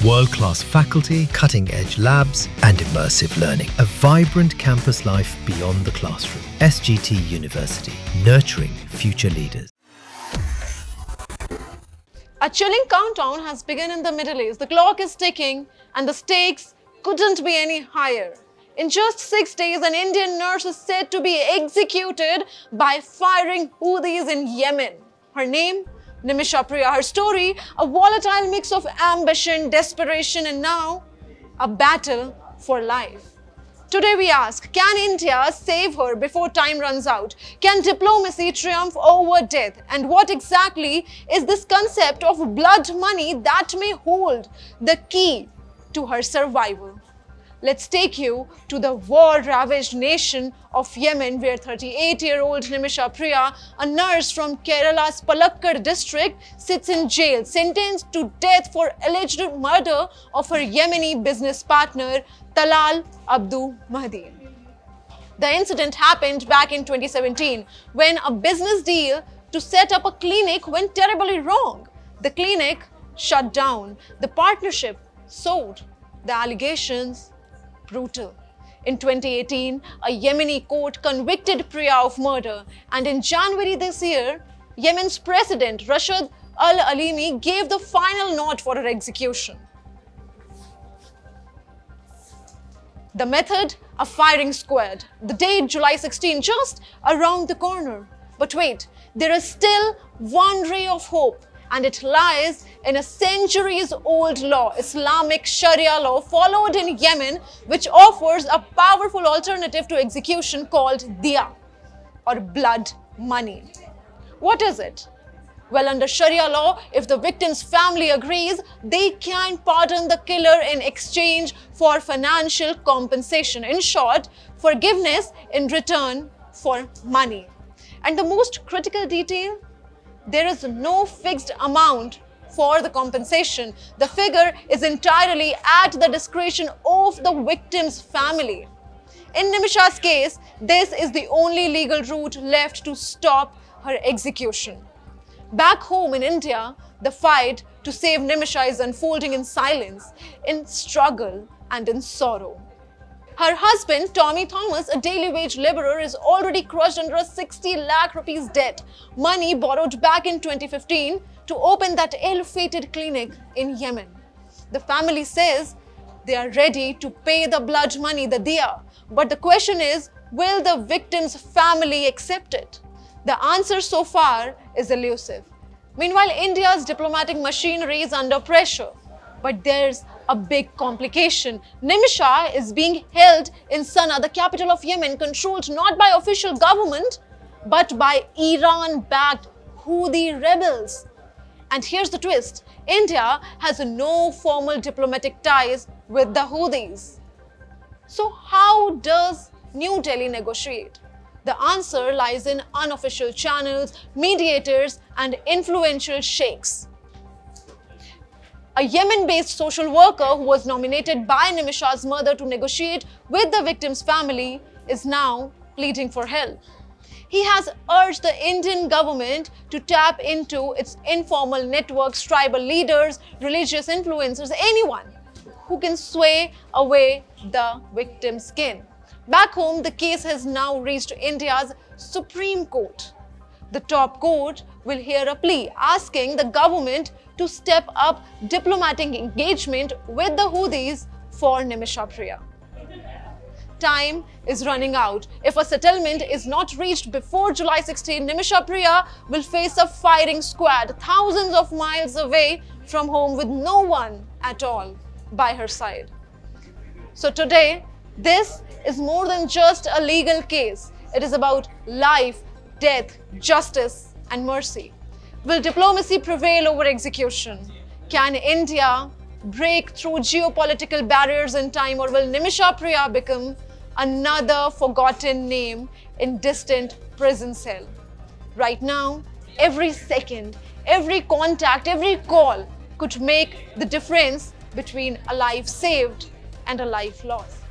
World-class faculty, cutting-edge labs, and immersive learning. A vibrant campus life beyond the classroom. SGT University, nurturing future leaders. A chilling countdown has begun in the Middle East. The clock is ticking and the stakes couldn't be any higher. In just 6 days, an Indian nurse is said to be executed by firing Houthis in Yemen. Her name? Nimisha Priya. Her story? A volatile mix of ambition, desperation, and now a battle for life. Today we ask, can India save her before time runs out? Can diplomacy triumph over death? And what exactly is this concept of blood money that may hold the key to her survival? Let's take you to the war-ravaged nation of Yemen, where 38-year-old Nimisha Priya, a nurse from Kerala's Palakkad district, sits in jail, sentenced to death for alleged murder of her Yemeni business partner, Talal Abdu Mahdi. The incident happened back in 2017, when a business deal to set up a clinic went terribly wrong. The clinic shut down, the partnership sold, the allegations brutal. In 2018, a Yemeni court convicted Priya of murder, and in January this year, Yemen's president Rashid Al-Alimi gave the final nod for her execution. The method? A firing squad. The date, July 16, just around the corner. But wait, there is still one ray of hope, and it lies in a centuries-old law, Islamic Sharia law followed in Yemen, which offers a powerful alternative to execution called diya, or blood money. What is it? Well, under Sharia law, if the victim's family agrees, they can pardon the killer in exchange for financial compensation. In short, forgiveness in return for money. And the most critical detail? There is no fixed amount for the compensation. The figure is entirely at the discretion of the victim's family. In Nimisha's case, this is the only legal route left to stop her execution. Back home in India, the fight to save Nimisha is unfolding in silence, in struggle, and in sorrow. Her husband, Tommy Thomas, a daily wage laborer, is already crushed under a 60 lakh rupees debt, money borrowed back in 2015 to open that ill-fated clinic in Yemen. The family says they are ready to pay the blood money, the diya. But the question is, will the victim's family accept it? The answer so far is elusive. Meanwhile, India's diplomatic machinery is under pressure. But there's a big complication. Nimisha is being held in Sana'a, the capital of Yemen, controlled not by official government, but by Iran-backed Houthi rebels. And here's the twist. India has no formal diplomatic ties with the Houthis. So how does New Delhi negotiate? The answer lies in unofficial channels, mediators, and influential sheikhs. A Yemen-based social worker who was nominated by Nimisha's mother to negotiate with the victim's family is now pleading for help. He has urged the Indian government to tap into its informal networks, tribal leaders, religious influencers, anyone who can sway away the victim's skin. Back home, the case has now reached India's Supreme Court. The top court will hear a plea asking the government to step up diplomatic engagement with the Houthis for Nimisha Priya. Time is running out. If a settlement is not reached before July 16, Nimisha Priya will face a firing squad thousands of miles away from home with no one at all by her side. So today, this is more than just a legal case. It is about life, death, justice, and mercy. Will diplomacy prevail over execution? Can India break through geopolitical barriers in time, or will Nimisha Priya become another forgotten name in distant prison cell? Right now, every second, every contact, every call could make the difference between a life saved and a life lost.